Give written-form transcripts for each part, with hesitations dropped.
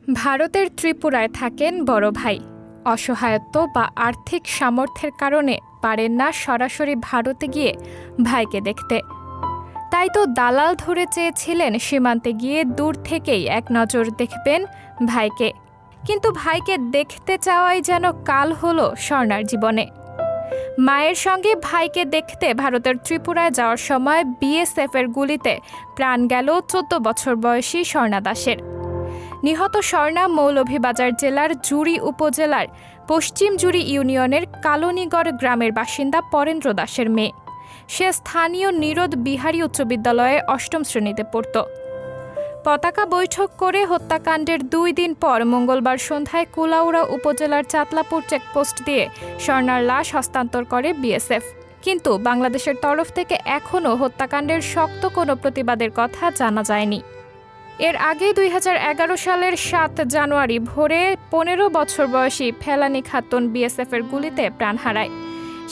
ভারতের ত্রিপুরায় থাকেন বড় ভাই। অসহায়ত্ব বা আর্থিক সামর্থ্যের কারণে পারেন না সরাসরি ভারতে গিয়ে ভাইকে দেখতে। তাই তো দালাল ধরে চেয়েছিলেন সীমান্তে গিয়ে দূর থেকেই এক নজর দেখবেন ভাইকে। কিন্তু ভাইকে দেখতে চাওয়াই যেন কাল হলো স্বর্ণার জীবনে। মায়ের সঙ্গে ভাইকে দেখতে ভারতের ত্রিপুরায় যাওয়ার সময় বিএসএফের গুলিতে প্রাণ গেল ১৪ বছর বয়সী স্বর্ণা দাসের। নিহত স্বর্ণা মৌলভীবাজার জেলার জুড়ি উপজেলার পশ্চিম জুড়ি ইউনিয়নের কালনীগড় গ্রামের বাসিন্দা পরেন্দ্র দাসের মেয়ে। সে স্থানীয় নিরোধ বিহারী উচ্চ বিদ্যালয়ে ৮ম শ্রেণীতে পড়ত। পতাকা বৈঠক করে হত্যাকাণ্ডের ২ দিন পর মঙ্গলবার সন্ধ্যায় কুলাউড়া উপজেলার চাতলাপুর চেকপোস্ট দিয়ে স্বর্ণার লাশ হস্তান্তর করে বিএসএফ। কিন্তু বাংলাদেশের তরফ থেকে এখনও হত্যাকাণ্ডের শক্ত কোনো প্রতিবাদের কথা জানা যায়নি। এর আগে ২০১১ সালের ৭ জানুয়ারি ভোরে ১৫ বছর বয়সী ফেলানি খাতুন বিএসএফের গুলিতে প্রাণ হারায়।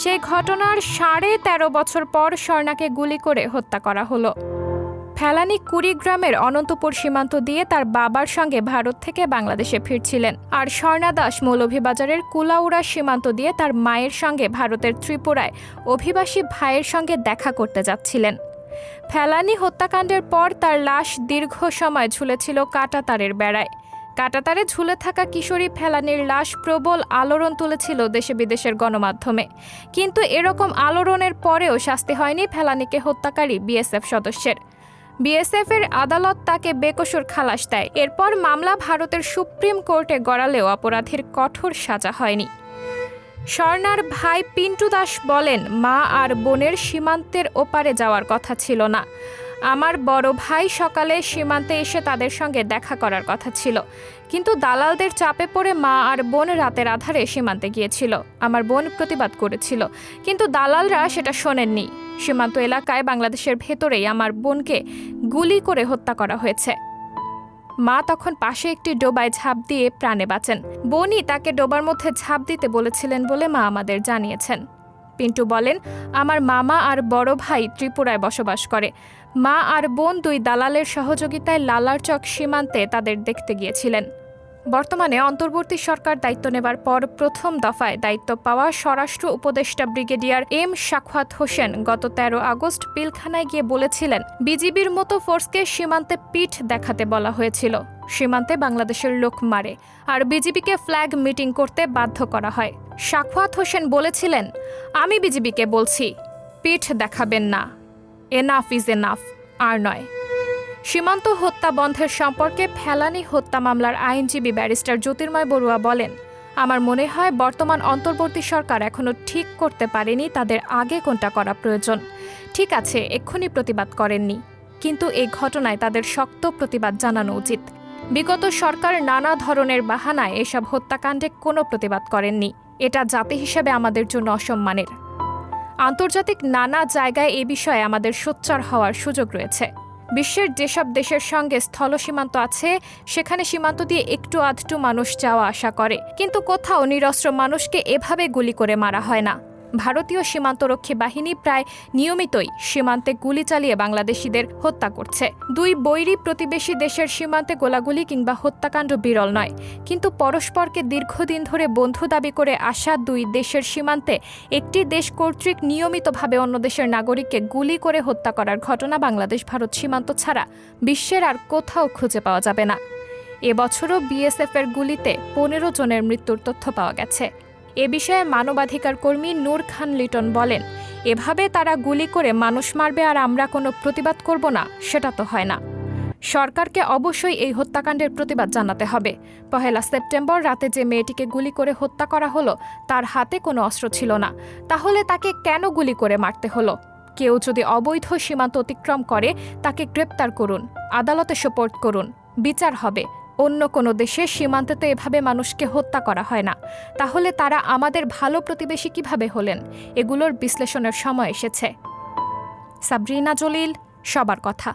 সেই ঘটনার ১৩.৫ বছর পর স্বর্ণাকে গুলি করে হত্যা করা হলো। ফেলানি কুড়িগ্রামের অনন্তপুর সীমান্ত দিয়ে তার বাবার সঙ্গে ভারত থেকে বাংলাদেশে ফিরছিলেন, আর স্বর্ণা দাস মৌলভীবাজারের কুলাউড়া সীমান্ত দিয়ে তার মায়ের সঙ্গে ভারতের ত্রিপুরায় অভিবাসী ভাইয়ের সঙ্গে দেখা করতে যাচ্ছিলেন। ফেলানি হত্যাকাণ্ডের পর তার লাশ দীর্ঘ সময় ঝুলেছিল কাঁটাতারের বেড়ায়। কাঁটাতারে ঝুলে থাকা কিশোরী ফেলানির লাশ প্রবল আলোড়ন তুলেছিল দেশে বিদেশের গণমাধ্যমে। কিন্তু এরকম আলোড়নের পরেও শাস্তি হয়নি ফেলানিকে হত্যাকারী বিএসএফ সদস্যের। বিএসএফের আদালত তাকে বেকসুর খালাস দেয়। এরপর মামলা ভারতের সুপ্রিম কোর্টে গড়ালেও অপরাধীর কঠোর সাজা হয়নি। স্বর্ণার ভাই পিন্টু দাস বলেন, মা আর বোনের সীমান্তের ওপারে যাওয়ার কথা ছিল না। আমার বড় ভাই সকালে সীমান্তে এসে তাদের সঙ্গে দেখা করার কথা ছিল, কিন্তু দালালদের চাপে পড়ে মা আর বোন রাতের আধারে সীমান্তে গিয়েছিল। আমার বোন প্রতিবাদ করেছিল, কিন্তু দালালরা সেটা শোনেননি। সীমান্ত এলাকায় বাংলাদেশের ভেতরেই আমার বোনকে গুলি করে হত্যা করা হয়েছে। মা তখন পাশে একটি ডোবায় ঝাঁপ দিয়ে প্রাণে বাঁচেন। বোনই তাকে ডোবার মধ্যে ঝাঁপ দিতে বলেছিলেন বলে মা আমাদের জানিয়েছেন। পিন্টু বলেন, আমার মামা আর বড় ভাই ত্রিপুরায় বসবাস করে। মা আর বোন ২ দালালের সহযোগিতায় লালারচক সীমান্তে তাদের দেখতে গিয়েছিলেন। বর্তমানে অন্তর্বর্তী সরকার দায়িত্ব নেবার পর প্রথম দফায় দায়িত্ব পাওয়া স্বরাষ্ট্র উপদেষ্টা ব্রিগেডিয়ার এম সাখাওয়াত হোসেন গত ১৩ আগস্ট পিলখানায় গিয়ে বলেছিলেন, বিজিবির মতো ফোর্সকে সীমান্তে পিঠ দেখাতে বলা হয়েছিল। সীমান্তে বাংলাদেশের লোক মারে, আর বিজিবিকে ফ্ল্যাগ মিটিং করতে বাধ্য করা হয়। সাখাওয়াত হোসেন বলেছিলেন, আমি বিজিবিকে বলছি, পিঠ দেখাবেন না, এনাফ ইজ এনাফ, আর নয়। সীমান্ত হত্যা বন্ধের সম্পর্কে ফেলানি হত্যা মামলার আইনজীবী ব্যারিস্টার জ্যোতির্ময় বড়ুয়া বলেন, আমার মনে হয় বর্তমান অন্তর্বর্তী সরকার এখনও ঠিক করতে পারেনি তাদের আগে কোনটা করা প্রয়োজন। ঠিক আছে, এক্ষুনি প্রতিবাদ করেননি, কিন্তু এই ঘটনায় তাদের শক্ত প্রতিবাদ জানানো উচিত। বিগত সরকার নানা ধরনের বাহানায় এসব হত্যাকাণ্ডে কোনো প্রতিবাদ করেননি। এটা জাতি হিসেবে আমাদের জন্য অসম্মানের। আন্তর্জাতিক নানা জায়গায় এ বিষয়ে আমাদের সোচ্চার হওয়ার সুযোগ রয়েছে। বিশ্বের যেসব দেশের সঙ্গে স্থল সীমান্ত আছে, সেখানে সীমান্ত দিয়ে একটু আধটু মানুষ যাওয়া আসা করে, কিন্তু কোথাও নিরস্ত্র মানুষকে এভাবে গুলি করে মারা হয় না। ভারতীয় সীমান্তরক্ষী বাহিনী প্রায় নিয়মিতই সীমান্তে গুলি চালিয়ে বাংলাদেশিদের হত্যা করছে। ২ বৈরী প্রতিবেশী দেশের সীমান্তে গোলাগুলি কিংবা হত্যাকাণ্ড বিরল নয়, কিন্তু পরস্পরকে দীর্ঘদিন ধরে বন্ধু দাবি করে আসা ২ দেশের সীমান্তে একটি দেশ কর্তৃক নিয়মিতভাবে অন্য দেশের নাগরিককে গুলি করে হত্যা করার ঘটনা বাংলাদেশ ভারত সীমান্ত ছাড়া বিশ্বের আর কোথাও খুঁজে পাওয়া যাবে না। এবছরও বিএসএফের গুলিতে ১৫ জনের মৃত্যুর তথ্য পাওয়া গেছে। এ বিষয়ে মানবাধিকার কর্মী নূর খান লিটন বলেন, এভাবে তারা গুলি করে মানুষ মারবে আর আমরা কোনো প্রতিবাদ করব না, সেটা তো হয় না। সরকারকে অবশ্যই এই হত্যাকাণ্ডের প্রতিবাদ জানাতে হবে। ১ সেপ্টেম্বর রাতে যে মেয়েটিকে গুলি করে হত্যা করা হলো, তার হাতে কোনো অস্ত্র ছিল না। তাহলে তাকে কেন গুলি করে মারতে হলো? কেউ যদি অবৈধ সীমান্ত অতিক্রম করে, তাকে গ্রেপ্তার করুন, আদালতে সোপর্দ করুন, বিচার হবে। অন্য কোনো দেশের সীমান্তে এভাবে মানুষকে হত্যা করা হয় না। তাহলে তারা আমাদের ভালো প্রতিবেশী কিভাবে হলেন? এগুলোর বিশ্লেষণের সময় এসেছে। সাবরিনা জলিল, সবার কথা।